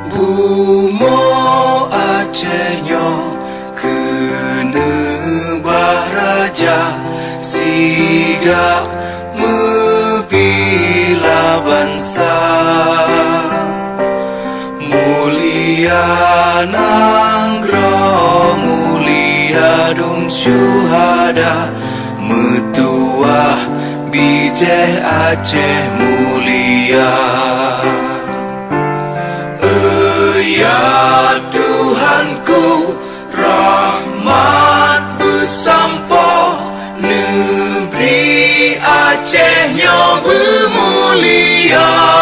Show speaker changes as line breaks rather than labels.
Bumo Acehnya kena bahraja siga mebila bangsa mulia nanggro mulia dum syuhada metuah bijeh Aceh mulia. Ya Tuhanku, rahmat bersampo negeri Acehnya bermulia.